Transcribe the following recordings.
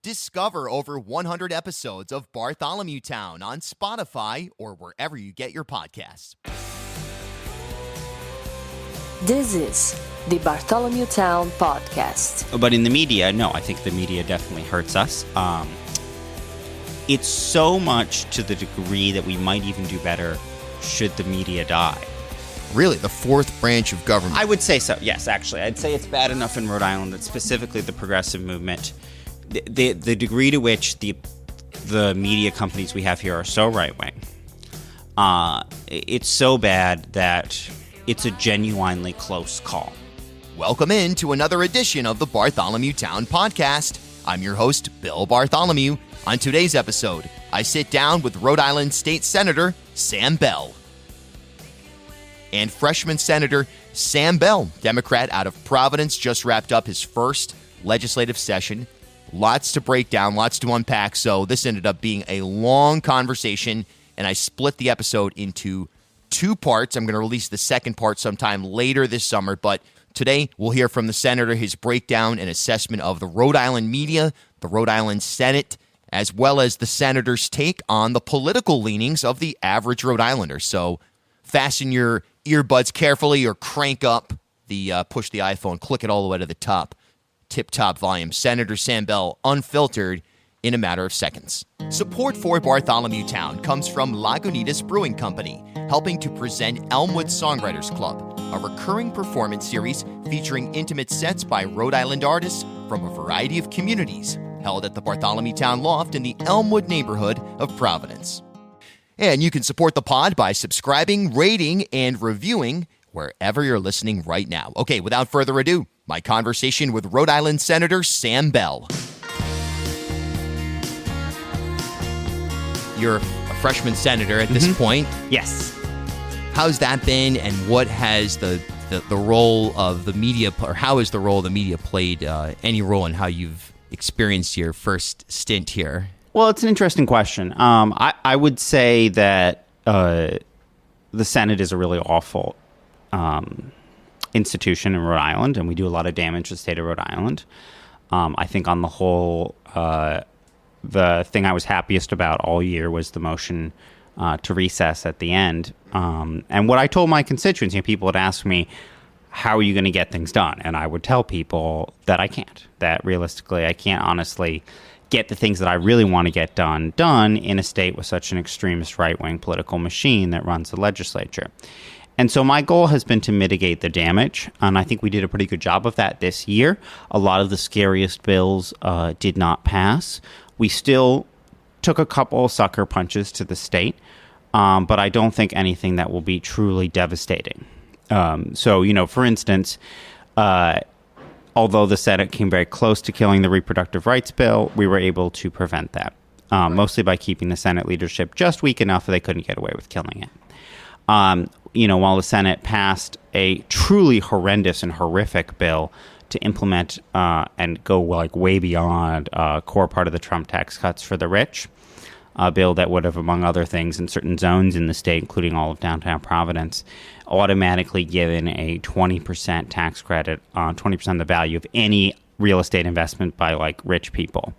Discover over 100 episodes of Bartholomewtown on Spotify or wherever you get your podcasts. This is the Bartholomewtown Podcast. But in the media, no, I think the media definitely hurts us. It's so much to the degree that we might even do better should the media die. Really, the fourth branch of government? I would say so, yes, actually. I'd say it's bad enough in Rhode Island that specifically the progressive movement, the degree to which the media companies we have here are so right-wing, it's so bad that it's a genuinely close call. Welcome in to another edition of the Bartholomewtown Podcast. I'm your host, Bill Bartholomew. On today's episode, I sit down with Rhode Island State Senator Sam Bell. And freshman Senator Sam Bell, Democrat out of Providence, just wrapped up his first legislative session. Lots to break down, lots to unpack, so this ended up being a long conversation, and I split the episode into two parts. I'm going to release the second part sometime later this summer, but today we'll hear from the senator, his breakdown and assessment of the Rhode Island media, the Rhode Island Senate, as well as the senator's take on the political leanings of the average Rhode Islander. So fasten your earbuds carefully or crank up the push the iPhone, click it all the way to the top. Tip-top volume. Senator Sam Bell, unfiltered, in a matter of seconds. Support for Bartholomewtown comes from Lagunitas Brewing Company, helping to present Elmwood Songwriters Club, a recurring performance series featuring intimate sets by Rhode Island artists from a variety of communities, held at the Bartholomewtown Loft in the Elmwood neighborhood of Providence. And you can support the pod by subscribing, rating, and reviewing wherever you're listening right now. Okay, without further ado, my conversation with Rhode Island Senator Sam Bell. You're a freshman senator at this point. Yes. How's that been, and what has the role of the media, or how has the role of the media played any role in how you've experienced your first stint here? Well, it's an interesting question. I would say that the Senate is a really awful institution in Rhode Island, and we do a lot of damage to the state of Rhode Island. I think on the whole, the thing I was happiest about all year was the motion to recess at the end. And what I told my constituents, people would ask me, how are you going to get things done? And I would tell people that I can't, that realistically I can't honestly get the things that I really want to get done in a state with such an extremist right-wing political machine that runs the legislature. And so my goal has been to mitigate the damage, and I think we did a pretty good job of that this year. A lot of the scariest bills did not pass. We still took a couple sucker punches to the state, but I don't think anything that will be truly devastating. So, for instance, although the Senate came very close to killing the reproductive rights bill, we were able to prevent that, mostly by keeping the Senate leadership just weak enough that they couldn't get away with killing it. While the Senate passed a truly horrendous and horrific bill to implement and go way beyond a core part of the Trump tax cuts for the rich, a bill that would have, among other things, in certain zones in the state, including all of downtown Providence, automatically given a 20% tax credit on 20% of the value of any real estate investment by rich people.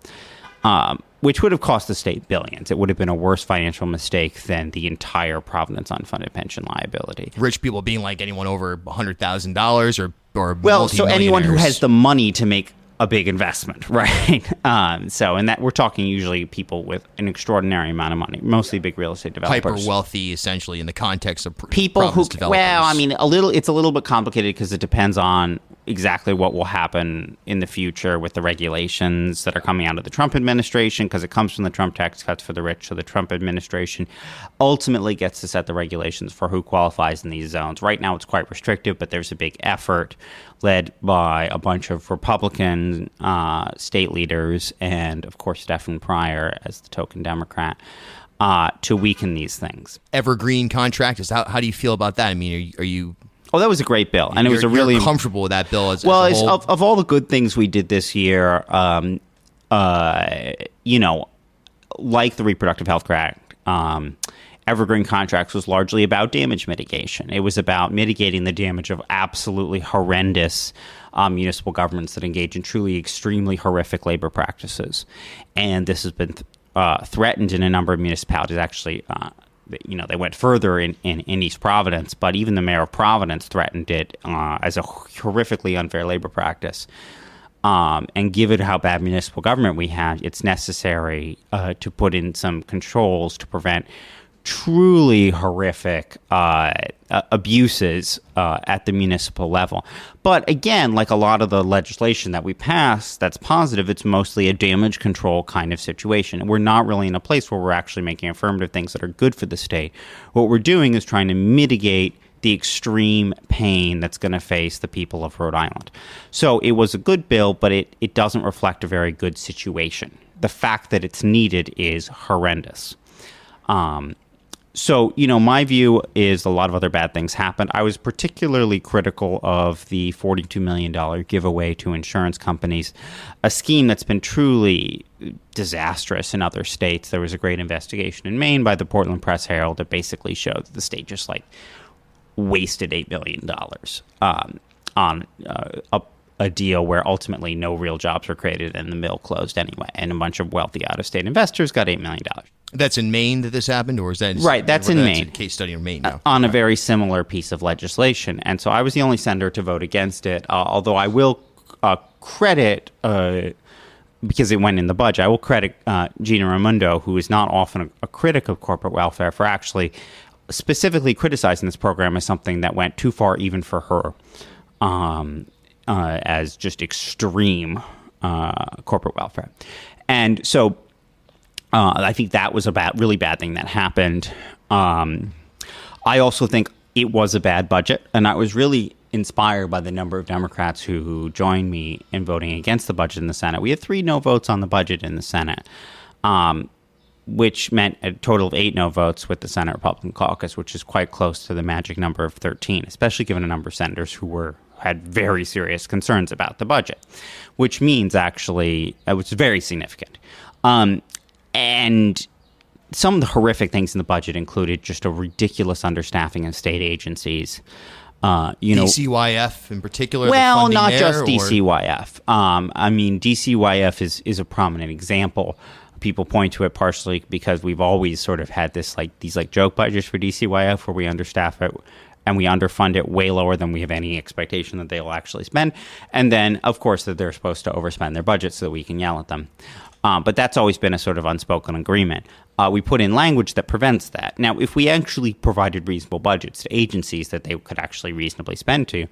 Which would have cost the state billions. It would have been a worse financial mistake than the entire Providence unfunded pension liability. Rich people being anyone over $100,000 or well, so anyone who has the money to make a big investment, right? And that we're talking usually people with an extraordinary amount of money, mostly big real estate developers. Hyper wealthy, essentially, in the context of people who. Developers. Well, it's a little bit complicated because it depends on exactly what will happen in the future with the regulations that are coming out of the Trump administration, because it comes from the Trump tax cuts for the rich. So the Trump administration ultimately gets to set the regulations for who qualifies in these zones. Right now it's quite restrictive, but there's a big effort led by a bunch of Republican state leaders and, of course, Stephen Pryor as the token Democrat to weaken these things. Evergreen contract, how do you feel about that? I mean, are you... Oh, that was a great bill, and it was a really comfortable with that bill. As a whole? Of all the good things we did this year, like the Reproductive Health Care Act, evergreen contracts was largely about damage mitigation. It was about mitigating the damage of absolutely horrendous municipal governments that engage in truly extremely horrific labor practices. And this has been threatened in a number of municipalities. Actually, they went further in East Providence, but even the mayor of Providence threatened it as a horrifically unfair labor practice. And given how bad municipal government we have, it's necessary to put in some controls to prevent truly horrific abuses at the municipal level. But again, like a lot of the legislation that we pass that's positive, it's mostly a damage control kind of situation. And we're not really in a place where we're actually making affirmative things that are good for the state. What we're doing is trying to mitigate the extreme pain that's going to face the people of Rhode Island. So it was a good bill, but it doesn't reflect a very good situation. The fact that it's needed is horrendous. So, my view is a lot of other bad things happened. I was particularly critical of the $42 million giveaway to insurance companies, a scheme that's been truly disastrous in other states. There was a great investigation in Maine by the Portland Press Herald that basically showed that the state just wasted $8 million on a deal where ultimately no real jobs were created and the mill closed anyway. And a bunch of wealthy out-of-state investors got $8 million. That's in Maine that this happened, or is that right? That's in Maine. A case study in Maine now. On a very similar piece of legislation, and so I was the only senator to vote against it. Although I will credit, because it went in the budget, I will credit Gina Raimondo, who is not often a critic of corporate welfare, for actually specifically criticizing this program as something that went too far, even for her, as just extreme corporate welfare, and so. I think that was a really bad thing that happened. I also think it was a bad budget, and I was really inspired by the number of Democrats who joined me in voting against the budget in the Senate. We had 3 no votes on the budget in the Senate, which meant a total of 8 no votes with the Senate Republican caucus, which is quite close to the magic number of 13, especially given a number of senators who had very serious concerns about the budget, which means actually it was very significant. And some of the horrific things in the budget included just a ridiculous understaffing of state agencies. DCYF in particular? Well, not just DCYF. DCYF is a prominent example. People point to it partially because we've always sort of had these joke budgets for DCYF where we understaff it and we underfund it way lower than we have any expectation that they will actually spend. And then, of course, that they're supposed to overspend their budget so that we can yell at them. But that's always been a sort of unspoken agreement. We put in language that prevents that. Now, if we actually provided reasonable budgets to agencies that they could actually reasonably spend to,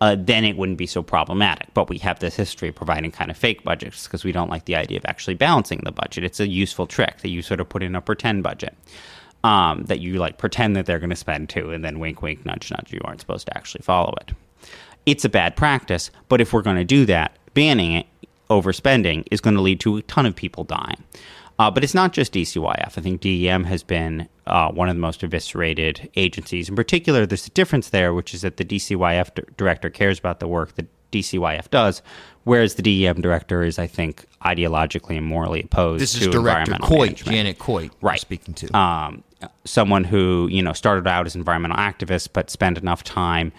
then it wouldn't be so problematic. But we have this history of providing kind of fake budgets because we don't like the idea of actually balancing the budget. It's a useful trick that you sort of put in a pretend budget that you pretend that they're going to spend to, and then wink, wink, nudge, nudge, you aren't supposed to actually follow it. It's a bad practice, but if we're going to do that, banning it, overspending is going to lead to a ton of people dying. But it's not just DCYF. I think DEM has been one of the most eviscerated agencies. In particular, there's a difference there, which is that the DCYF director cares about the work that DCYF does, whereas the DEM director is, I think, ideologically and morally opposed to environmental management. This is Director Coit, Janet Coit, right? Speaking to someone who started out as an environmental activist, but spent enough time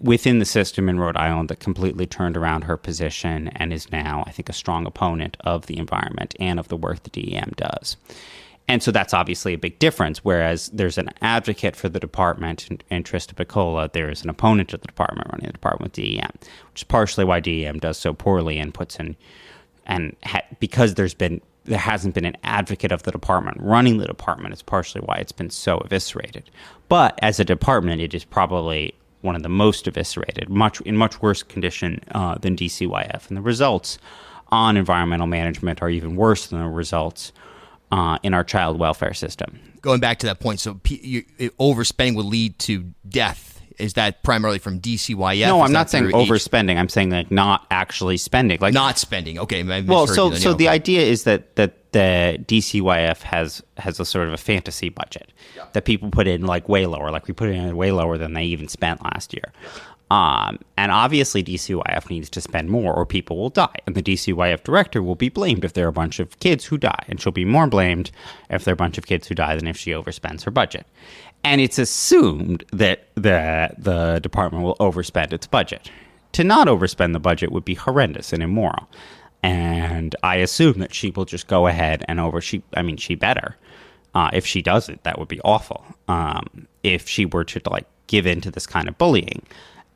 within the system in Rhode Island that completely turned around her position and is now, I think, a strong opponent of the environment and of the work the DEM does. And so that's obviously a big difference, whereas there's an advocate for the department in Trista Piccola, there is an opponent of the department running the department with DEM, which is partially why DEM does so poorly and puts in, because there hasn't been an advocate of the department running the department, it's partially why it's been so eviscerated. But as a department, it is probably one of the most eviscerated, in much worse condition than DCYF. And the results on environmental management are even worse than the results in our child welfare system. Going back to that point, so overspending would lead to death. Is that primarily from DCYF? No, I'm not saying overspending. I'm saying not actually spending. Not spending. Okay. So the idea is that the DCYF has a sort of a fantasy budget that people put in way lower. We put it in way lower than they even spent last year. And obviously DCYF needs to spend more or people will die. And the DCYF director will be blamed if there are a bunch of kids who die. And she'll be more blamed if there are a bunch of kids who die than if she overspends her budget. And it's assumed that the department will overspend its budget. To not overspend the budget would be horrendous and immoral. And I assume that she will just go ahead and she better. If she doesn't, that would be awful. If she were to give in to this kind of bullying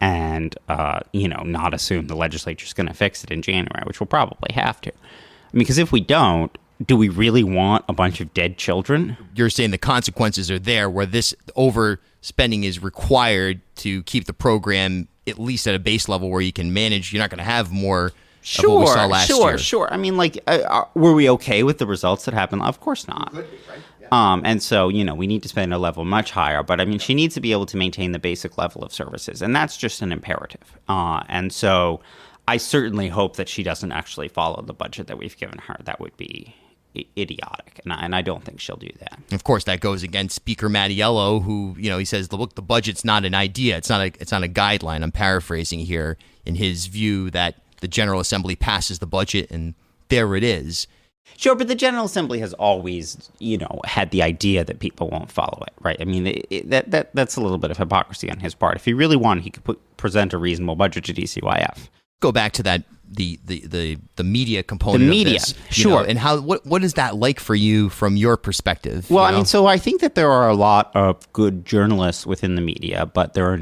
and, not assume the legislature is going to fix it in January, which we'll probably have to. Because if we don't, do we really want a bunch of dead children? You're saying the consequences are there where this overspending is required to keep the program at least at a base level where you can manage. You're not going to have more of what we saw last year. Sure. I mean, were we okay with the results that happened? Of course not. Could be, right? Yeah. And so, we need to spend a level much higher. But, she needs to be able to maintain the basic level of services. And that's just an imperative. And so I certainly hope that she doesn't actually follow the budget that we've given her. That would be idiotic. And I don't think she'll do that. Of course, that goes against Speaker Mattiello, who, he says, look, the budget's not an idea. It's not a guideline. I'm paraphrasing here in his view that the General Assembly passes the budget and there it is. Sure, but the General Assembly has always, had the idea that people won't follow it, right? I mean, that's a little bit of hypocrisy on his part. If he really wanted, he could present a reasonable budget to DCYF. Go back to that the media component. The media, of this, sure. And how what is that like for you from your perspective? Well, so I think that there are a lot of good journalists within the media, but there are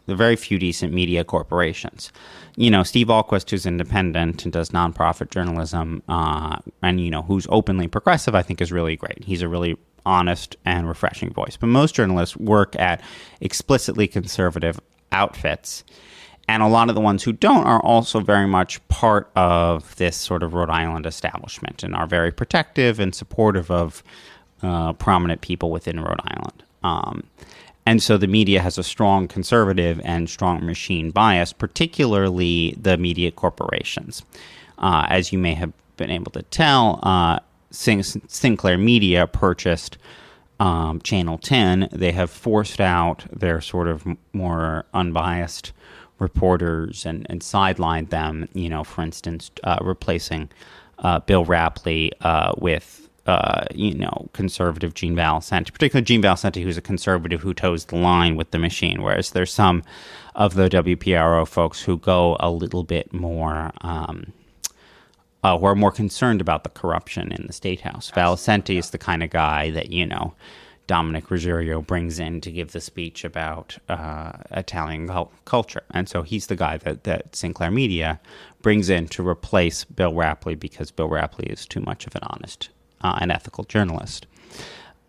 very few decent media corporations. Steve Ahlquist, who's independent and does nonprofit journalism, and who's openly progressive, I think is really great. He's a really honest and refreshing voice. But most journalists work at explicitly conservative outfits. And a lot of the ones who don't are also very much part of this sort of Rhode Island establishment and are very protective and supportive of prominent people within Rhode Island. And so the media has a strong conservative and strong machine bias, particularly the media corporations. As you may have been able to tell, Sinclair Media purchased Channel 10. They have forced out their sort of more unbiased reporters and sidelined them, for instance, replacing Bill Rapley with, conservative Gene Valicenti, particularly Gene Valicenti, who's a conservative who toes the line with the machine, whereas there's some of the WPRO folks who go a little bit more, who are more concerned about the corruption in the State House. Valicenti is the kind of guy that, Dominic Ruggiero brings in to give the speech about Italian culture. And so he's the guy that Sinclair Media brings in to replace Bill Rapley because Bill Rapley is too much of an honest and ethical journalist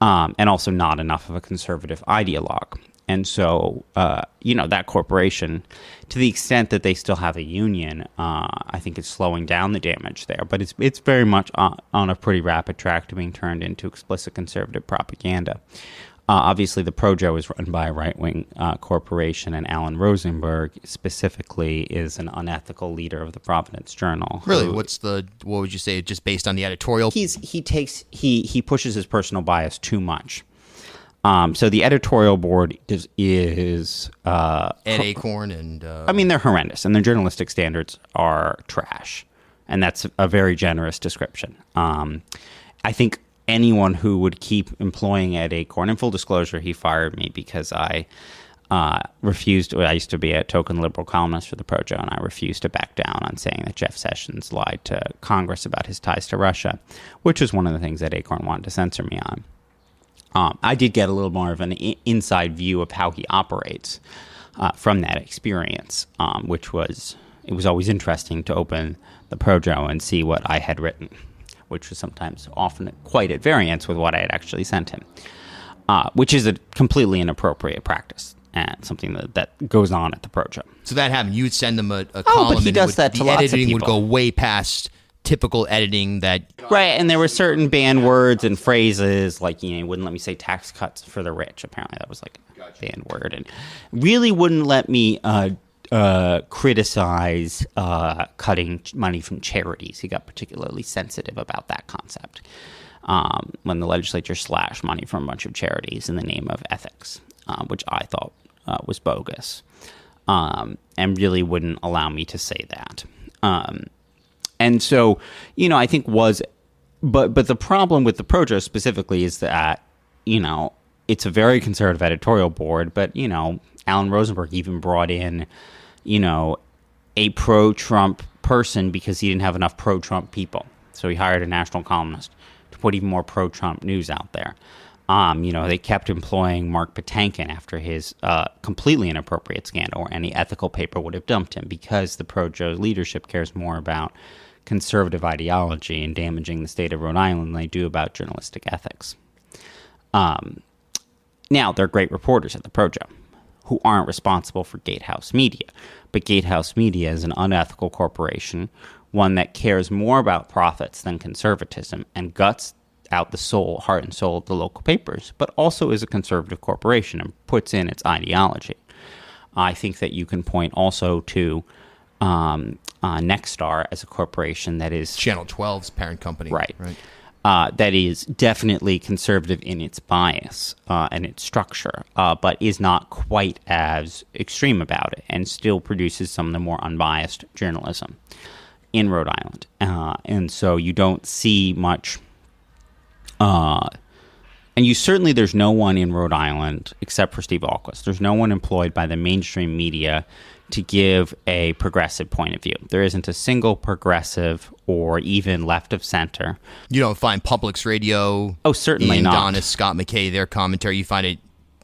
and also not enough of a conservative ideologue. And so, that corporation, to the extent that they still have a union, I think it's slowing down the damage there. But it's very much on a pretty rapid track to being turned into explicit conservative propaganda. Obviously, the Projo is run by a right-wing corporation, and Alan Rosenberg specifically is an unethical leader of the Providence Journal. Really, what would you say, just based on the editorial? He pushes his personal bias too much. So the editorial board is Ed Acorn and... they're horrendous, and their journalistic standards are trash. And that's a very generous description. I think anyone who would keep employing Ed Acorn, in full disclosure, he fired me because I refused... I used to be a token liberal columnist for the Projo, and I refused to back down on saying that Jeff Sessions lied to Congress about his ties to Russia, which was one of the things that Acorn wanted to censor me on. I did get a little more of an inside view of how he operates from that experience, it was always interesting to open the Projo and see what I had written, which was often quite at variance with what I had actually sent him, which is a completely inappropriate practice and something that goes on at the Projo. So that happened. You would send them a column, but he does that to the lots of editing people. would go way past typical editing that... Right, and there were certain banned words and phrases, like, he wouldn't let me say tax cuts for the rich. Apparently that was like a banned word. And really wouldn't let me criticize cutting money from charities. He got particularly sensitive about that concept when the legislature slashed money from a bunch of charities in the name of ethics, which I thought was bogus. and really wouldn't allow me to say that. And so, I think but the problem with the Projo specifically is that, it's a very conservative editorial board, but, Alan Rosenberg even brought in, a pro-Trump person because he didn't have enough pro-Trump people. So he hired a national columnist to put even more pro-Trump news out there. They kept employing Mark Patankin after his completely inappropriate scandal, or any ethical paper would have dumped him, because the Projo leadership cares more about conservative ideology and damaging the state of Rhode Island than they do about journalistic ethics. Now, they're great reporters at the Projo who aren't responsible for Gatehouse Media. But Gatehouse Media is an unethical corporation, one that cares more about profits than conservatism and guts out the heart and soul of the local papers, but also is a conservative corporation and puts in its ideology. I think that you can point also to Nexstar as a corporation that is Channel 12's parent company, right? That is definitely conservative in its bias and its structure, but is not quite as extreme about it, and still produces some of the more unbiased journalism in Rhode Island. And so you don't see much. And there's no one in Rhode Island, except for Steve Ahlquist, there's no one employed by the mainstream media to give a progressive point of view. There isn't a single progressive or even left of center. You don't find Public's Radio. Oh, certainly Ian not. Donis, Scott McKay, their commentary. You find an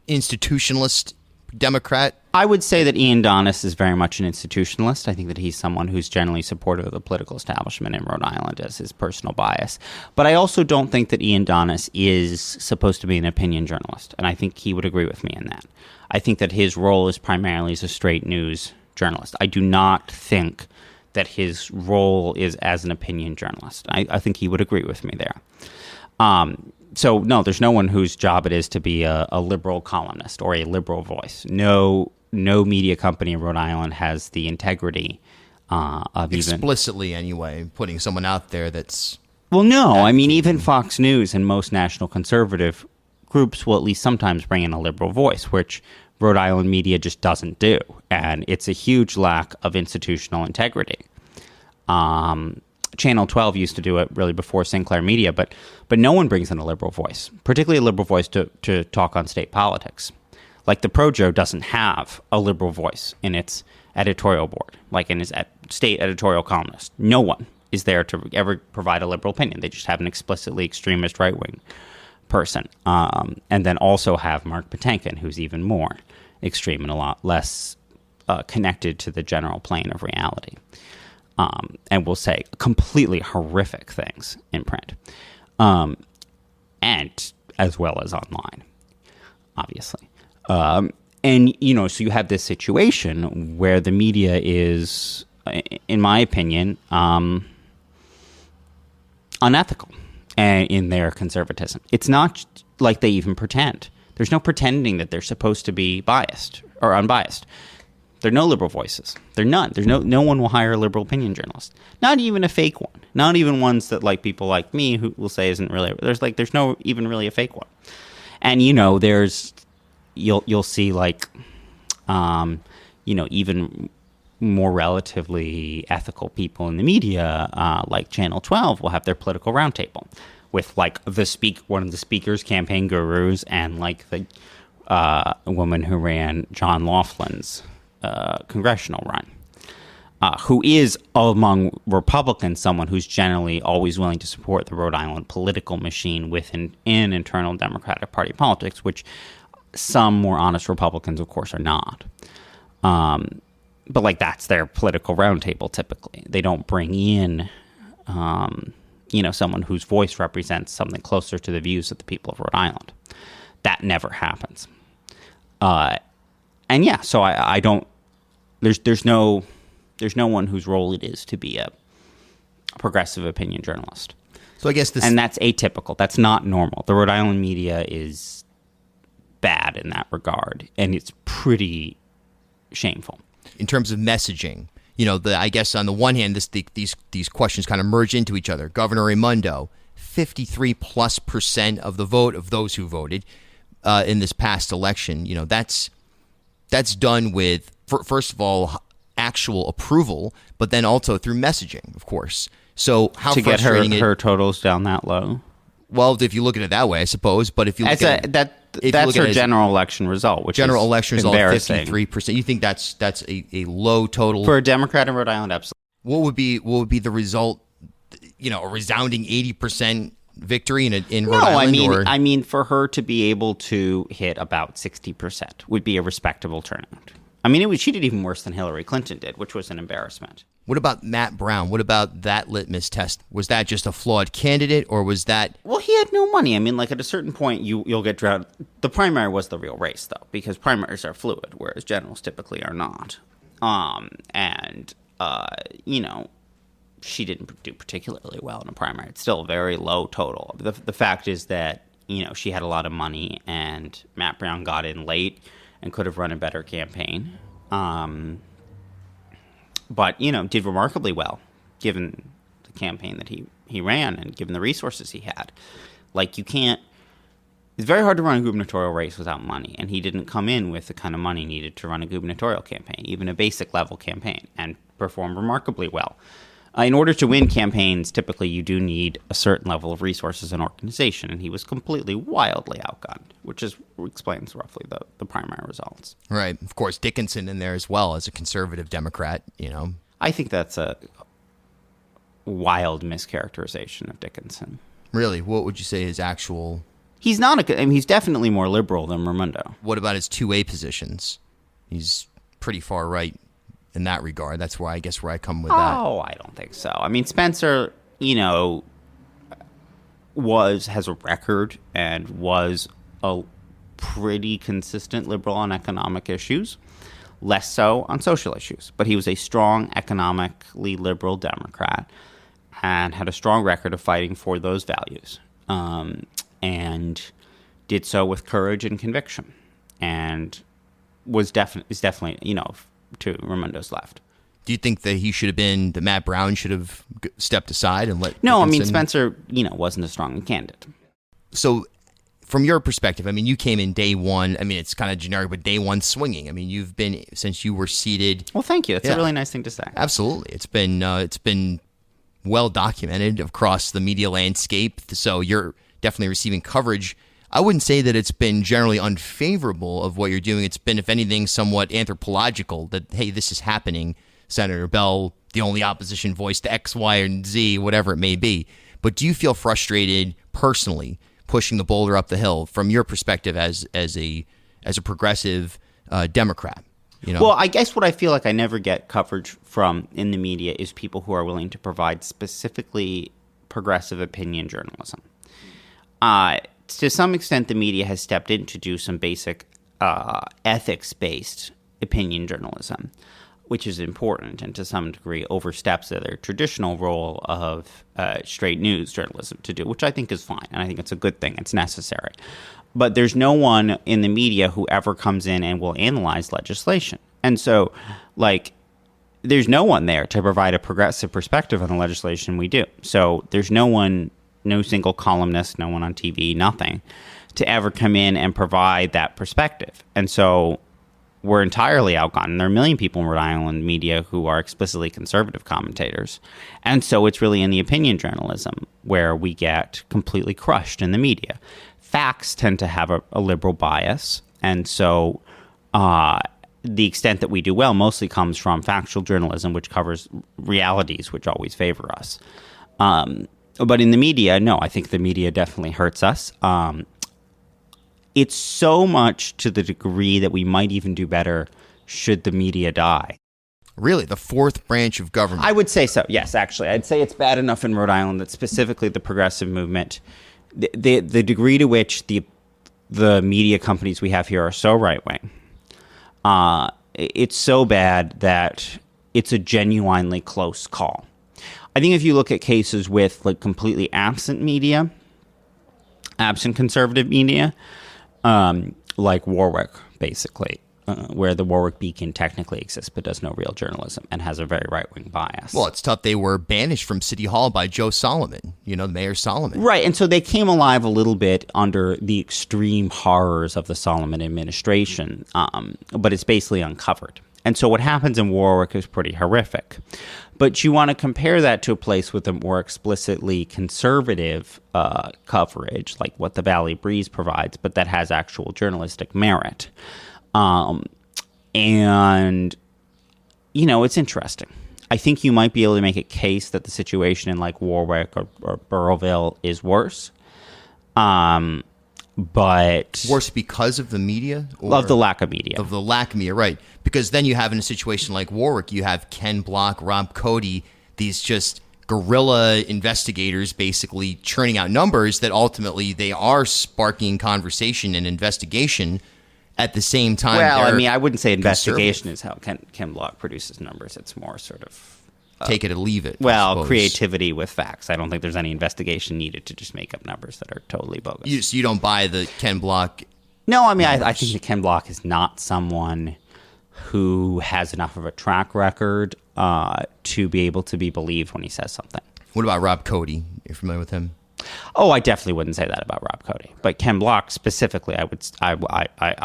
institutionalist Democrat. I would say that Ian Donis is very much an institutionalist. I think that he's someone who's generally supportive of the political establishment in Rhode Island as his personal bias. But I also don't think that Ian Donis is supposed to be an opinion journalist, and I think he would agree with me in that. I think that his role is primarily as a straight news journalist. I do not think that his role is as an opinion journalist. I think he would agree with me there. So, no, there's no one whose job it is to be a liberal columnist or a liberal voice. No media company in Rhode Island has the integrity of explicitly anyway, putting someone out there that's... Well, no. I mean, even Fox News and most national conservative groups will at least sometimes bring in a liberal voice, which Rhode Island media just doesn't do. And it's a huge lack of institutional integrity. Channel 12 used to do it really before Sinclair Media, but no one brings in a liberal voice, particularly a liberal voice to talk on state politics. Like the Projo doesn't have a liberal voice in its editorial board, like in its state editorial columnist. No one is there to ever provide a liberal opinion. They just have an explicitly extremist right-wing person. And then also have Mark Patankin, who's even more extreme and a lot less connected to the general plane of reality. And will say completely horrific things in print, and as well as online, obviously. And, so you have this situation where the media is, in my opinion, unethical in their conservatism. It's not like they even pretend. There's no pretending that they're supposed to be biased or unbiased. There are no liberal voices. There are none. There's no one will hire a liberal opinion journalist. Not even a fake one. Not even ones that like people like me who will say isn't really. There's no even really a fake one. And there's you'll see even more relatively ethical people in the media, like Channel 12, will have their political roundtable with one of the speaker's campaign gurus and the woman who ran John Laughlin's congressional run, who is among Republicans someone who's generally always willing to support the Rhode Island political machine within internal Democratic Party politics, which some more honest Republicans, of course, are not. But that's their political roundtable typically. They don't bring in, someone whose voice represents something closer to the views of the people of Rhode Island. That never happens. And yeah, so I don't. There's no one whose role it is to be a progressive opinion journalist. So I guess and that's atypical. That's not normal. The Rhode Island media is bad in that regard, and it's pretty shameful in terms of messaging. I guess on the one hand, these questions kind of merge into each other. Governor Raimondo, 53+% of the vote of those who voted in this past election. That's that's done with, first of all, actual approval, but then also through messaging, of course. So how to get frustrating her totals down that low? Well, if you look at it that way, I suppose. But if you look at that's her general election result, which general is election result, embarrassing. 53%. You think that's a low total for a Democrat in Rhode Island? Absolutely. What would be the result? A resounding 80% victory in Rhode Island? I mean, for her to be able to hit about 60% would be a respectable turnout. I mean, she did even worse than Hillary Clinton did, which was an embarrassment. What about Matt Brown? What about that litmus test? Was that just a flawed candidate, or was that... Well, he had no money. I mean, like, at a certain point, you'll get drowned. The primary was the real race, though, because primaries are fluid, whereas generals typically are not. She didn't do particularly well in a primary. It's still a very low total. The fact is that, she had a lot of money, and Matt Brown got in late and could have run a better campaign. But, did remarkably well, given the campaign that he ran and given the resources he had. Like, it's very hard to run a gubernatorial race without money, and he didn't come in with the kind of money needed to run a gubernatorial campaign, even a basic level campaign, and perform remarkably well. In order to win campaigns, typically you do need a certain level of resources and organization, and he was completely wildly outgunned, which explains roughly the primary results. Right. Of course, Dickinson in there as well as a conservative Democrat, I think that's a wild mischaracterization of Dickinson. Really? What would you say his actual... He's he's definitely more liberal than Raimondo. What about his 2A positions? He's pretty far right in that regard. That's where I come with that. Oh, I don't think so. I mean, Spencer, has a record and was a pretty consistent liberal on economic issues, less so on social issues. But he was a strong economically liberal Democrat and had a strong record of fighting for those values, and did so with courage and conviction, and is definitely, to Raimondo's left. Do you think that Matt Brown should have stepped aside and let... No, Dickinson... I mean, Spencer, wasn't a strong candidate. So from your perspective, I mean, you came in day one. I mean, it's kind of generic, but day one swinging. I mean, you've been, since you were seated... Well, thank you. That's a really nice thing to say. Absolutely. It's been well documented across the media landscape. So you're definitely receiving coverage. I wouldn't say that it's been generally unfavorable of what you're doing. It's been, if anything, somewhat anthropological that, hey, this is happening. Senator Bell, the only opposition voice to X, Y, and Z, whatever it may be. But do you feel frustrated personally pushing the boulder up the hill from your perspective as a progressive Democrat? Well, I guess what I feel like I never get coverage from in the media is people who are willing to provide specifically progressive opinion journalism. To some extent, the media has stepped in to do some basic ethics-based opinion journalism, which is important and to some degree oversteps their traditional role of straight news journalism to do, which I think is fine, and I think it's a good thing. It's necessary. But there's no one in the media who ever comes in and will analyze legislation. And so, there's no one there to provide a progressive perspective on the legislation we do. So there's no single columnist, no one on TV, nothing, to ever come in and provide that perspective. And so we're entirely outgunned. There are a million people in Rhode Island media who are explicitly conservative commentators. And so it's really in the opinion journalism where we get completely crushed in the media. Facts tend to have a liberal bias. And so the extent that we do well mostly comes from factual journalism, which covers realities, which always favor us. But in the media, no, I think the media definitely hurts us. It's so much to the degree that we might even do better should the media die. Really? The fourth branch of government? I would say so, yes, actually. I'd say it's bad enough in Rhode Island that specifically the progressive movement, the degree to which the media companies we have here are so right-wing, it's so bad that it's a genuinely close call. I think if you look at cases with completely absent media, absent conservative media, like Warwick, basically, where the Warwick Beacon technically exists but does no real journalism and has a very right-wing bias. Well, it's tough. They were banished from City Hall by Joe Solomon, Mayor Solomon. Right, and so they came alive a little bit under the extreme horrors of the Solomon administration, but it's basically uncovered. And so what happens in Warwick is pretty horrific. But you want to compare that to a place with a more explicitly conservative coverage, like what the Valley Breeze provides, but that has actual journalistic merit. And, it's interesting. I think you might be able to make a case that the situation in like Warwick or Burrillville is worse. But worse because of the media? Of the lack of media. Of the lack of media, right. Because then you have in a situation like Warwick, you have Ken Block, Rob Cody, these just guerrilla investigators basically churning out numbers that ultimately they are sparking conversation and investigation at the same time. Well, I wouldn't say investigation is how Ken Block produces numbers. It's more sort of... take it or leave it. Well, creativity with facts. I don't think there's any investigation needed to just make up numbers that are totally bogus. So you don't buy the Ken Block? No, I think that Ken Block is not someone who has enough of a track record to be able to be believed when he says something. What about Rob Cody? You're familiar with him? Oh, I definitely wouldn't say that about Rob Cody. But Ken Block specifically, I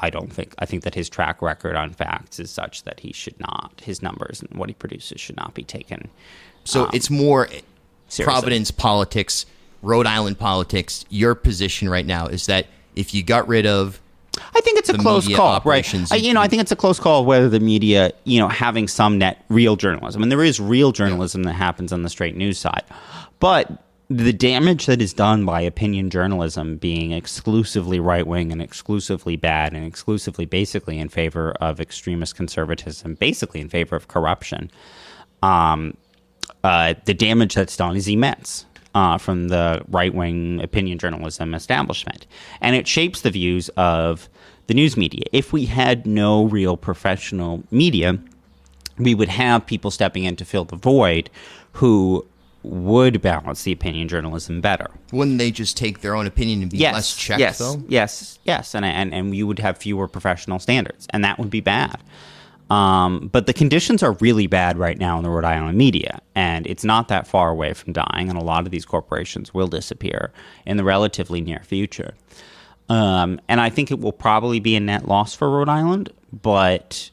don't think. I think that his track record on facts is such that he should not, his numbers and what he produces should not be taken. So it's more seriously. Providence politics, Rhode Island politics. Your position right now is that if you got rid of, I think it's a close call, right? I think it's a close call whether the media, having some real journalism, and there is real journalism that happens on the straight news side, but the damage that is done by opinion journalism being exclusively right-wing and exclusively bad and exclusively basically in favor of extremist conservatism, basically in favor of corruption, the damage that's done is immense from the right-wing opinion journalism establishment. And it shapes the views of the news media. If we had no real professional media, we would have people stepping in to fill the void who would balance the opinion journalism better. Wouldn't they just take their own opinion and be less checked, though? Yes. And you would have fewer professional standards, and that would be bad. But the conditions are really bad right now in the Rhode Island media, and it's not that far away from dying, and a lot of these corporations will disappear in the relatively near future. And I think it will probably be a net loss for Rhode Island, but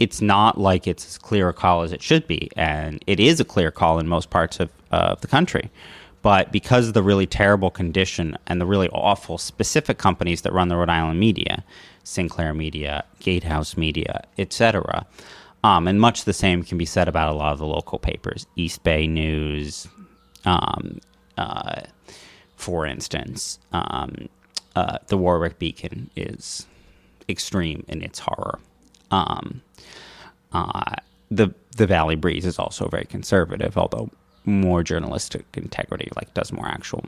it's not like it's as clear a call as it should be. And it is a clear call in most parts of the country. But because of the really terrible condition and the really awful specific companies that run the Rhode Island media, Sinclair Media, Gatehouse Media, etc., and much the same can be said about a lot of the local papers, East Bay News, for instance, the Warwick Beacon is extreme in its horror. The Valley Breeze is also very conservative, although more journalistic integrity, does more actual.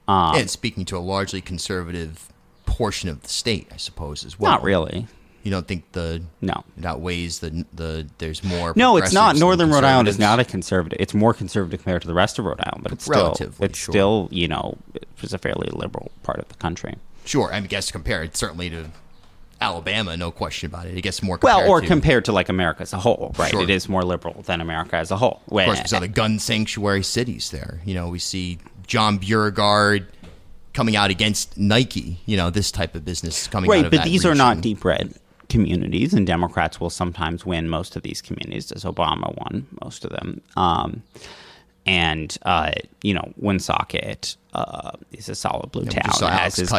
And speaking to a largely conservative portion of the state, I suppose, as well. Not really. You don't think it outweighs the there's more? No, it's not. Northern Rhode Island is not a conservative. It's more conservative compared to the rest of Rhode Island, but it's still it's a fairly liberal part of the country. Sure, I guess compared certainly to Alabama, no question about it. It gets more compared to America as a whole, right? Sure. It is more liberal than America as a whole. Of course, we saw the gun sanctuary cities there. We see John Beauregard coming out against Nike. This type of business coming out of that region. Right, but these are not deep red communities, and Democrats will sometimes win most of these communities, as Obama won most of them. Woonsocket is a solid blue town, as is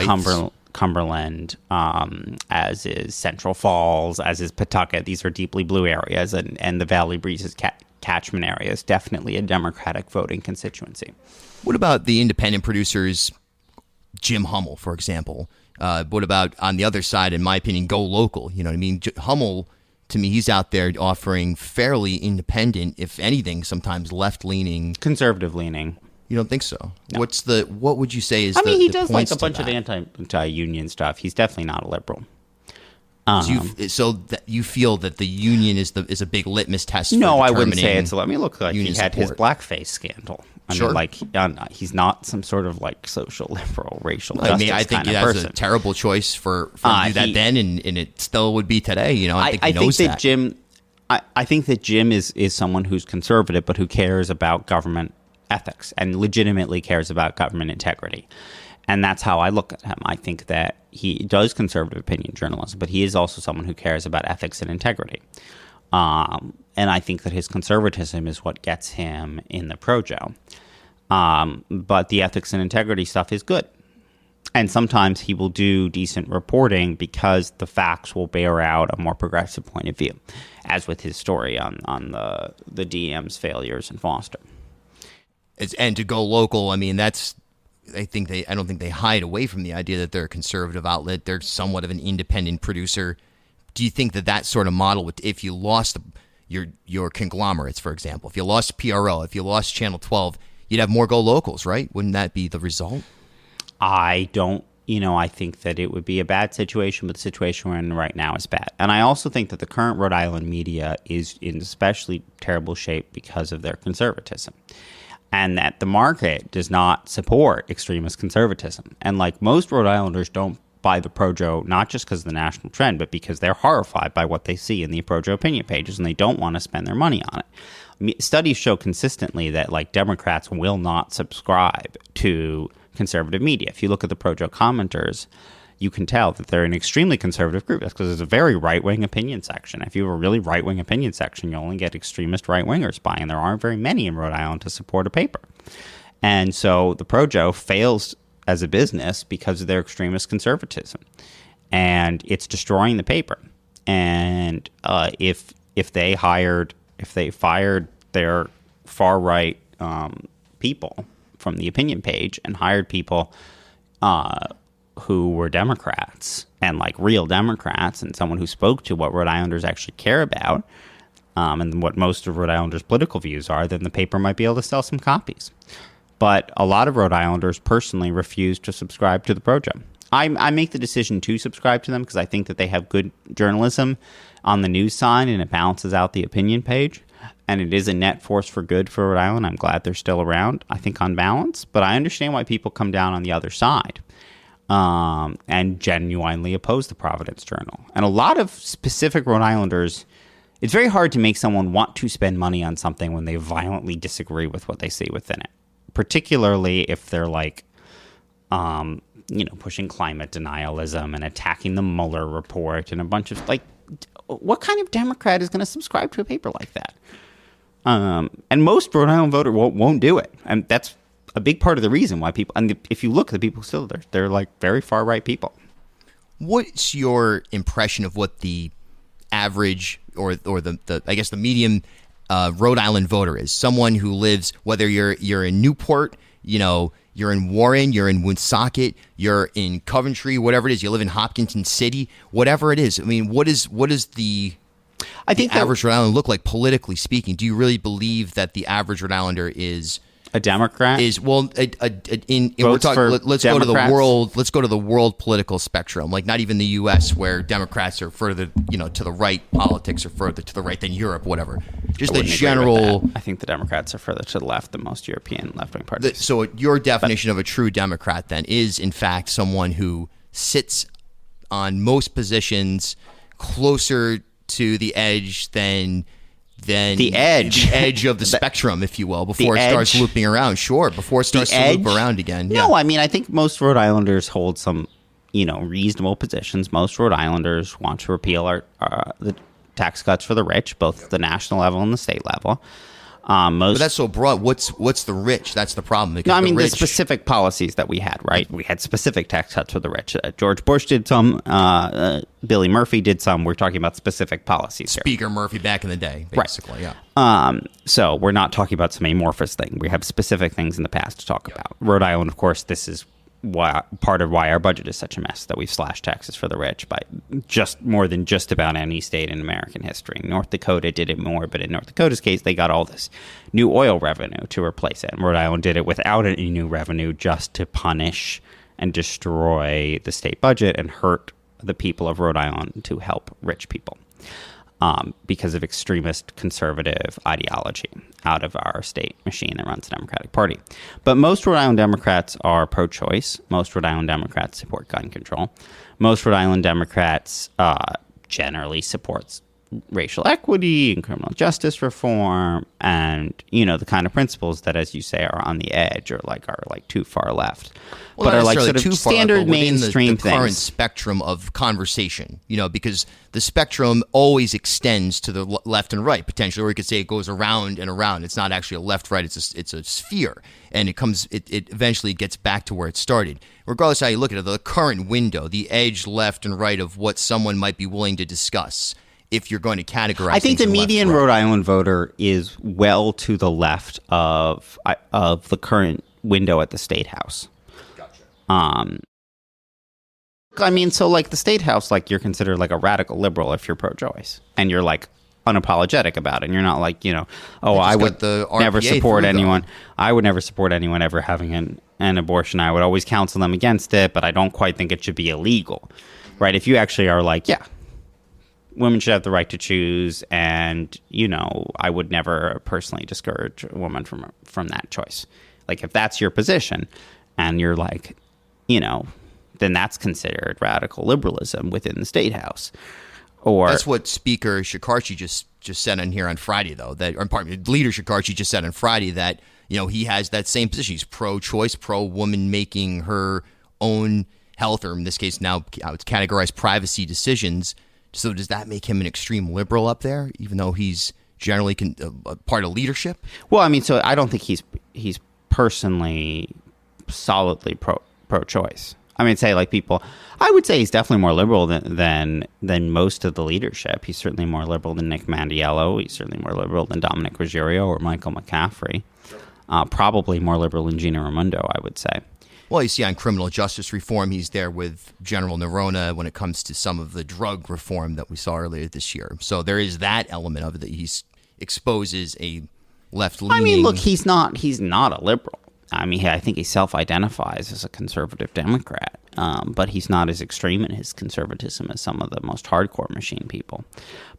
Cumberland, as is Central Falls, as is Pawtucket. These are deeply blue areas, and the Valley Breeze's catchment area is definitely a Democratic voting constituency. What about the independent producers, Jim Hummel, for example? What about, on the other side, in my opinion, go local? You know what I mean? Hummel, to me, he's out there offering fairly independent, if anything, sometimes left-leaning. Conservative-leaning. You don't think so? No. What would you say is he does a bunch of anti-union stuff. He's definitely not a liberal. So that you feel that the union is a big litmus test. No, for I wouldn't say determining it's. Let me look like he had his support. blackface scandal. I Sure. mean, like he's not some sort of like social liberal, racial I justice mean, I think kind of that's person. a terrible choice for do that then, and it still would be today. You know, I think he knows that. Jim. I think that Jim is someone who's conservative, but who cares about government ethics and legitimately cares about government integrity. And that's how I look at him. I think that he does conservative opinion journalism, but he is also someone who cares about ethics and integrity. And I think that his conservatism is what gets him in the Projo. But the ethics and integrity stuff is good. And sometimes he will do decent reporting because the facts will bear out a more progressive point of view, as with his story on the DM's failures in Foster. And to go local, I mean, I don't think they hide away from the idea that they're a conservative outlet. They're somewhat of an independent producer. Do you think that sort of model, if you lost your conglomerates, for example, if you lost PRO, if you lost Channel 12, you'd have more go locals, right? Wouldn't that be the result? I think that it would be a bad situation, but the situation we're in right now is bad. And I also think that the current Rhode Island media is in especially terrible shape because of their conservatism. And that the market does not support extremist conservatism. And like most Rhode Islanders don't buy the Projo, not just because of the national trend, but because they're horrified by what they see in the Projo opinion pages, and they don't want to spend their money on it. Studies show consistently that like Democrats will not subscribe to conservative media. If you look at the Projo commenters, you can tell that they're an extremely conservative group. That's because there's a very right-wing opinion section. If you have a really right-wing opinion section, you only get extremist right-wingers buying, and there aren't very many in Rhode Island to support a paper. And so the Projo fails as a business because of their extremist conservatism, and it's destroying the paper. And if they fired their far-right people from the opinion page and hired people who were Democrats and like real Democrats and someone who spoke to what Rhode Islanders actually care about and what most of Rhode Islanders' political views are, then the paper might be able to sell some copies. But a lot of Rhode Islanders personally refuse to subscribe to the Projo. I make the decision to subscribe to them because I think that they have good journalism on the news side and it balances out the opinion page. And it is a net force for good for Rhode Island. I'm glad they're still around, I think, on balance. But I understand why people come down on the other side and genuinely oppose the Providence Journal. And a lot of specific Rhode Islanders, it's very hard to make someone want to spend money on something when they violently disagree with what they see within it. Particularly if they're like, pushing climate denialism and attacking the Mueller report and a bunch of like, what kind of Democrat is going to subscribe to a paper like that? And most Rhode Island voter won't do it. And that's a big part of the reason why people, and if you look at the people still there, they're like very far right people. What's your impression of what the average or the I guess the median Rhode Island voter is? Someone who lives, whether you're in Newport, you're in Warren, you're in Woonsocket, you're in Coventry, whatever it is, you live in Hopkinton City, whatever it is. I mean, what is the average Rhode Islander look like politically speaking? Do you really believe that the average Rhode Islander is a Democrat? Let's go to the world political spectrum, like not even the U.S., where Democrats are further, to the right, politics are further to the right than Europe, whatever. Just the general. I think the Democrats are further to the left than most European left-wing parties. So your definition of a true Democrat then is, in fact, someone who sits on most positions closer to the edge than the edge of the spectrum, if you will, before it starts looping around. Sure, before it starts to loop around again. No, I mean, I think most Rhode Islanders hold some, reasonable positions. Most Rhode Islanders want to repeal the tax cuts for the rich, both at the national level and the state level. But that's so broad. What's the rich? That's the problem. The specific policies that we had, right? We had specific tax cuts for the rich. George Bush did some. Billy Murphy did some. We're talking about specific policies here. Speaker Murphy back in the day, basically, right. Yeah. So we're not talking about some amorphous thing. We have specific things in the past to talk about. Rhode Island, of course, this is part of why our budget is such a mess, that we've slashed taxes for the rich by just more than just about any state in American history. North Dakota did it more, but in North Dakota's case, they got all this new oil revenue to replace it. And Rhode Island did it without any new revenue, just to punish and destroy the state budget and hurt the people of Rhode Island to help rich people because of extremist conservative ideology out of our state machine that runs the Democratic Party. But most Rhode Island Democrats are pro-choice. Most Rhode Island Democrats support gun control. Most Rhode Island Democrats generally supports racial equity and criminal justice reform and, the kind of principles that, as you say, are on the edge or are too far left. Well, but are sort of too standard far, mainstream the current things. spectrum of conversation, because the spectrum always extends to the left and right, potentially, or you could say it goes around and around. It's not actually a left-right, it's a sphere. And it eventually gets back to where it started. Regardless of how you look at it, the current window, the edge left and right of what someone might be willing to discuss, if you're going to categorize, I think the median left, right. Rhode Island voter is well to the left of the current window at the State House. Gotcha. So the State House, you're considered a radical liberal if you're pro-choice, and you're unapologetic about it. And you're not I would never support anyone. I would never support anyone ever having an abortion. I would always counsel them against it, but I don't quite think it should be illegal, right? If you actually are women should have the right to choose, and I would never personally discourage a woman from that choice. If that's your position, and you're then that's considered radical liberalism within the State House. Or that's what Speaker Shekarchi just said on here on Friday, though. Leader Shekarchi just said on Friday that he has that same position. He's pro-choice, pro-woman making her own health, or in this case now it's categorized privacy decisions. So does that make him an extreme liberal up there, even though he's generally a part of leadership? Well, so I don't think he's personally solidly pro-choice. I would say he's definitely more liberal than most of the leadership. He's certainly more liberal than Nick Mandiello. He's certainly more liberal than Dominic Ruggiero or Michael McCaffrey. Probably more liberal than Gina Raimondo, I would say. Well, you see on criminal justice reform, he's there with General Nerona when it comes to some of the drug reform that we saw earlier this year. So there is that element of it that he exposes a left-leaning... look, he's not a liberal. I think he self-identifies as a conservative Democrat, but he's not as extreme in his conservatism as some of the most hardcore machine people.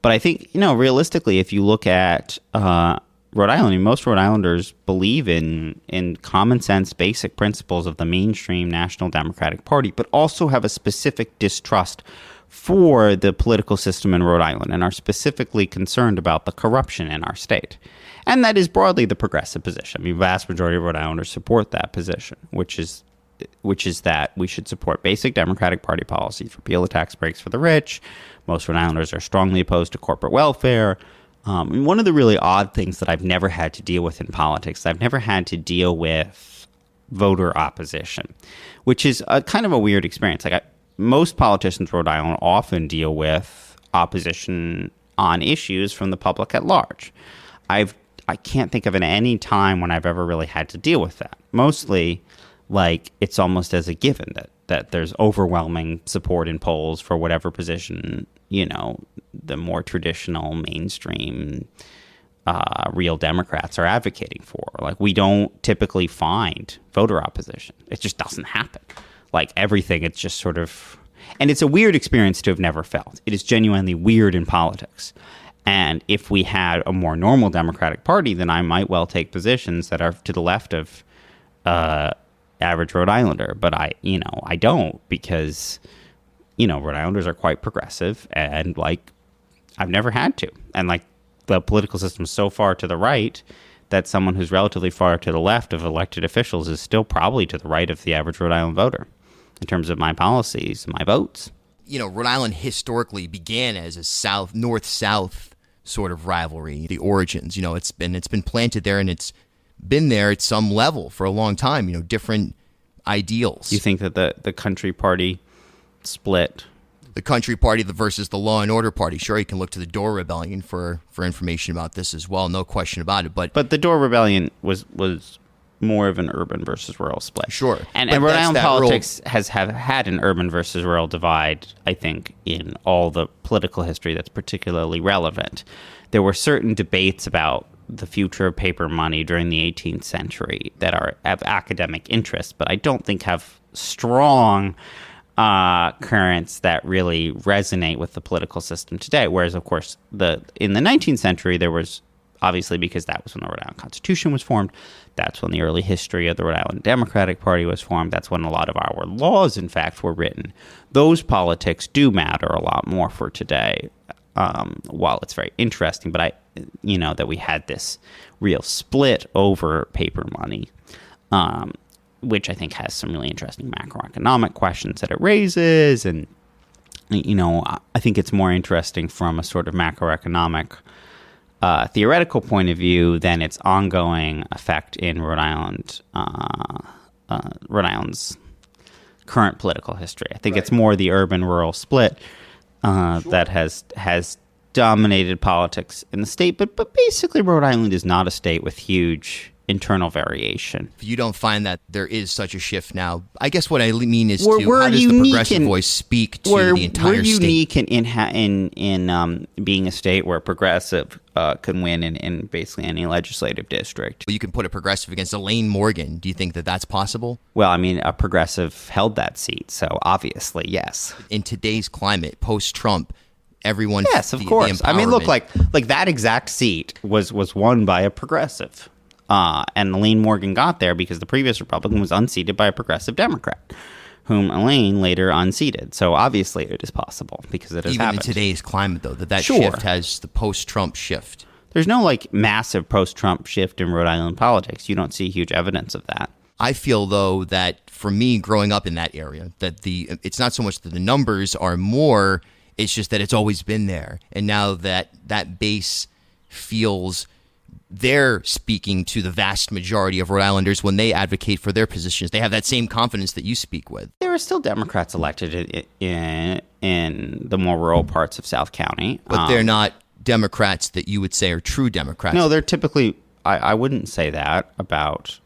But I think, realistically, if you look at Rhode Island, most Rhode Islanders believe in common sense, basic principles of the mainstream National Democratic Party, but also have a specific distrust for the political system in Rhode Island and are specifically concerned about the corruption in our state. And that is broadly the progressive position. Vast majority of Rhode Islanders support that position, which is that we should support basic Democratic Party policies, repeal the tax breaks for the rich. Most Rhode Islanders are strongly opposed to corporate welfare. One of the really odd things that I've never had to deal with in politics, I've never had to deal with voter opposition, which is a kind of a weird experience. Most politicians in Rhode Island often deal with opposition on issues from the public at large. I can't think of any time when I've ever really had to deal with that. Mostly, it's almost as a given that there's overwhelming support in polls for whatever position, the more traditional mainstream real Democrats are advocating for. We don't typically find voter opposition. It just doesn't happen. Everything, it's just sort of... And it's a weird experience to have never felt. It is genuinely weird in politics. And if we had a more normal Democratic Party, then I might well take positions that are to the left of average Rhode Islander. But I don't, because, Rhode Islanders are quite progressive, and I've never had to. And the political system is so far to the right that someone who's relatively far to the left of elected officials is still probably to the right of the average Rhode Island voter in terms of my policies, my votes. Rhode Island historically began as a north-south sort of rivalry, the origins. It's been planted there, and it's been there at some level for a long time. Different ideals. You think that the country party split? The country party versus the law and order party. Sure, you can look to the Dorr Rebellion for information about this as well. No question about it. But the Dorr Rebellion was more of an urban versus rural split. Sure. And Rhode Island politics has had an urban versus rural divide, I think, in all the political history that's particularly relevant. There were certain debates about the future of paper money during the 18th century that are of academic interest, but I don't think have strong currents that really resonate with the political system today. Whereas, of course, in the 19th century, there was, obviously, because that was when the Rhode Island Constitution was formed, that's when the early history of the Rhode Island Democratic Party was formed, that's when a lot of our laws, in fact, were written. Those politics do matter a lot more for today, while it's very interesting. But that we had this real split over paper money, which I think has some really interesting macroeconomic questions that it raises. And, I think it's more interesting from a sort of macroeconomic theoretical point of view than its ongoing effect in Rhode Island, Rhode Island's current political history. I think it's more the urban-rural split that has dominated politics in the state. But basically, Rhode Island is not a state with huge internal variation. You don't find that there is such a shift now. I guess what I mean is how does the progressive voice speak to the entire state? We're unique in being a state where progressive can win in basically any legislative district. You can put a progressive against Elaine Morgan. Do you think that that's possible? Well, I mean, a progressive held that seat, so obviously, yes. In today's climate, post-Trump, everyone... Yes, of course. I mean, look, like that exact seat was won by a progressive. And Elaine Morgan got there because the previous Republican was unseated by a progressive Democrat, whom Elaine later unseated. So obviously it is possible because it has happened. Even in today's climate, though, that sure. shift has the post-Trump shift. There's no massive post-Trump shift in Rhode Island politics. You don't see huge evidence of that. I feel, though, that for me, growing up in that area, that it's not so much that the numbers are more, it's just that it's always been there. And now that base feels... they're speaking to the vast majority of Rhode Islanders when they advocate for their positions. They have that same confidence that you speak with. There are still Democrats elected in the more rural parts of South County. But they're not Democrats that you would say are true Democrats. No, they're typically, I wouldn't say that about...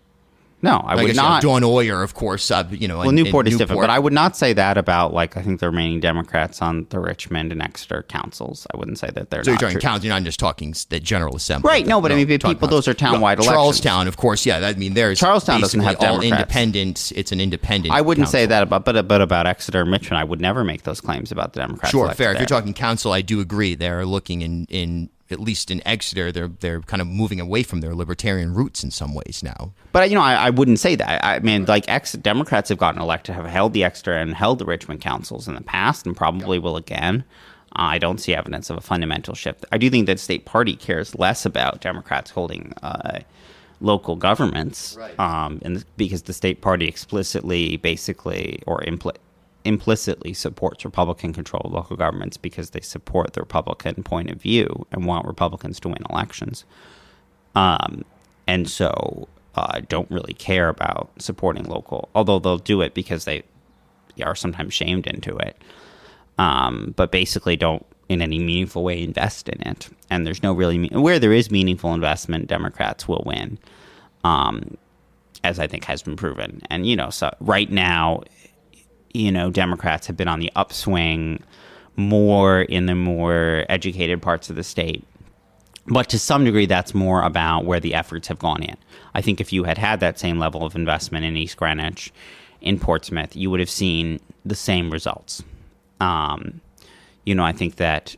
No, I would not. Dawn Oyer, of course. Well, Newport is different, but I would not say that about, I think the remaining Democrats on the Richmond and Exeter councils. I wouldn't say that they're so not you're talking county, you're not just talking the General Assembly. Right, no, but I mean, people, those are town-wide elections. Charlestown, of course, yeah. I mean, there's Charlestown doesn't have all Democrats. independent. It's an independent I wouldn't say council. that but about Exeter and Richmond, I would never make those claims about the Democrats. Sure, fair. There. If you're talking council, I do agree. They're looking in at least in Exeter, they're kind of moving away from their libertarian roots in some ways now. But I wouldn't say that. I mean, Democrats have gotten elected, have held the Exeter and held the Richmond councils in the past, and probably will again. I don't see evidence of a fundamental shift. I do think that the state party cares less about Democrats holding local governments, right. And because the state party explicitly, basically, or implicitly supports Republican control of local governments because they support the Republican point of view and want Republicans to win elections. And so don't really care about supporting local, although they'll do it because they are sometimes shamed into it. But basically don't in any meaningful way invest in it. And there's no really, where there is meaningful investment, Democrats will win, as I think has been proven. And, so right now, Democrats have been on the upswing more in the more educated parts of the state. But to some degree, that's more about where the efforts have gone in. I think if you had that same level of investment in East Greenwich, in Portsmouth, you would have seen the same results. I think that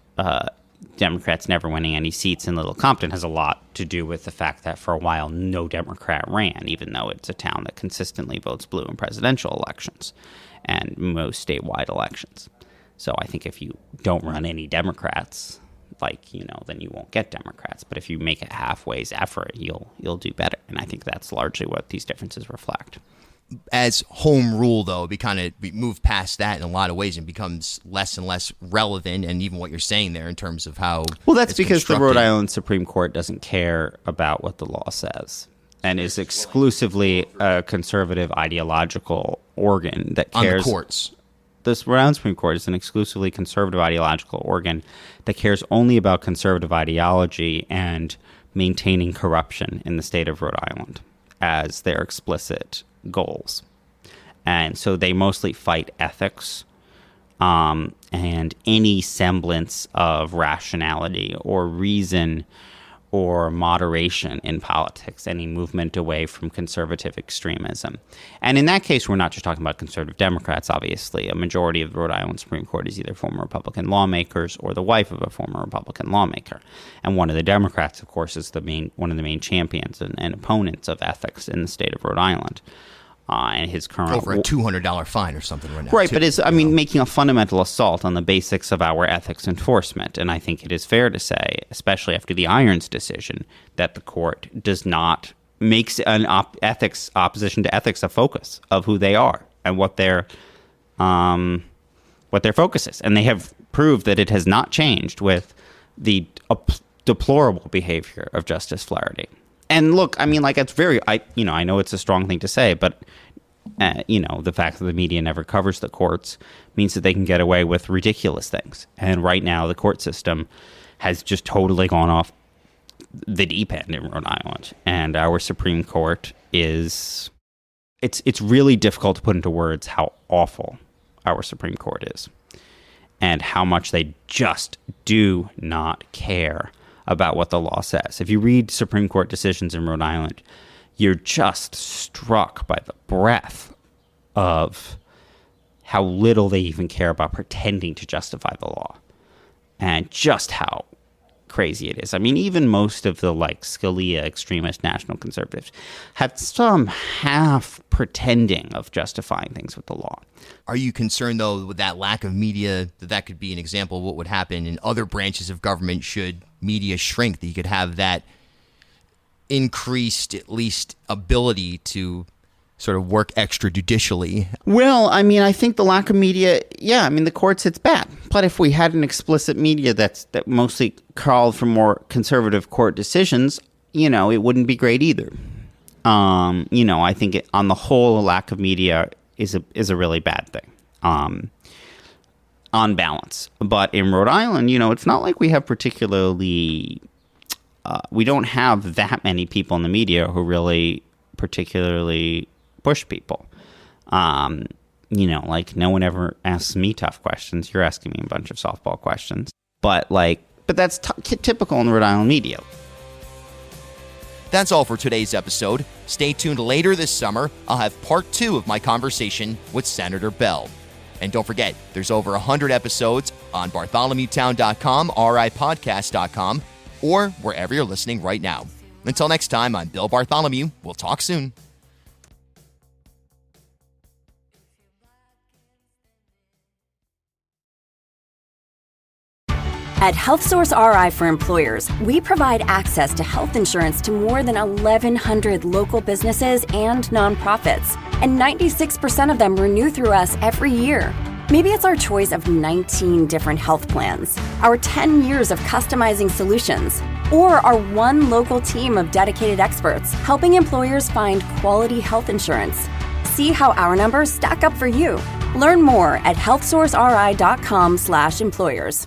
Democrats never winning any seats in Little Compton has a lot to do with the fact that for a while no Democrat ran, even though it's a town that consistently votes blue in presidential elections and most statewide elections. So I think if you don't run any Democrats, then you won't get Democrats. But if you make a halfway effort, you'll do better. And I think that's largely what these differences reflect. As home rule, though, we move past that in a lot of ways and becomes less and less relevant. And even what you're saying there in terms of how that's because the Rhode Island Supreme Court doesn't care about what the law says and is exclusively a conservative ideological organ that cares. On the courts. This Rhode Island Supreme Court is an exclusively conservative ideological organ that cares only about conservative ideology and maintaining corruption in the state of Rhode Island as their explicit goals. And so they mostly fight ethics and any semblance of rationality or reason or moderation in politics, any movement away from conservative extremism. And in that case, we're not just talking about conservative Democrats, obviously. A majority of the Rhode Island Supreme Court is either former Republican lawmakers or the wife of a former Republican lawmaker. And one of the Democrats, of course, is one of the main champions and opponents of ethics in the state of Rhode Island. And his current over a $200 fine or something right now. Right, but making a fundamental assault on the basics of our ethics enforcement. And I think it is fair to say, especially after the Irons decision, that the court makes an opposition to ethics a focus of who they are and what their focus is. And they have proved that it has not changed with the deplorable behavior of Justice Flaherty. And look, it's I know it's a strong thing to say, but, the fact that the media never covers the courts means that they can get away with ridiculous things. And right now, the court system has just totally gone off the deep end in Rhode Island. And our Supreme Court it's really difficult to put into words how awful our Supreme Court is and how much they just do not care about what the law says. If you read Supreme Court decisions in Rhode Island, you're just struck by the breadth of how little they even care about pretending to justify the law and just how crazy it is. Even most of the Scalia extremist national conservatives have some half pretending of justifying things with the law. Are you concerned, though, with that lack of media, that could be an example of what would happen in other branches of government should media shrink, that you could have that increased, at least, ability to sort of work extrajudicially? Well, I think the lack of media, the courts, it's bad. But if we had an explicit media that mostly called for more conservative court decisions, it wouldn't be great either. I think on the whole, a lack of media is a really bad thing. On balance. But in Rhode Island, it's not like we have particularly we don't have that many people in the media who really particularly push people. No one ever asks me tough questions. You're asking me a bunch of softball questions. But that's typical in the Rhode Island media. That's all for today's episode. Stay tuned later this summer. I'll have part 2 of my conversation with Senator Bell. And don't forget, there's over 100 episodes on Bartholomewtown.com, ripodcast.com, or wherever you're listening right now. Until next time, I'm Bill Bartholomew. We'll talk soon. At HealthSource RI for Employers, we provide access to health insurance to more than 1,100 local businesses and nonprofits, and 96% of them renew through us every year. Maybe it's our choice of 19 different health plans, our 10 years of customizing solutions, or our one local team of dedicated experts helping employers find quality health insurance. See how our numbers stack up for you. Learn more at healthsourceri.com/employers.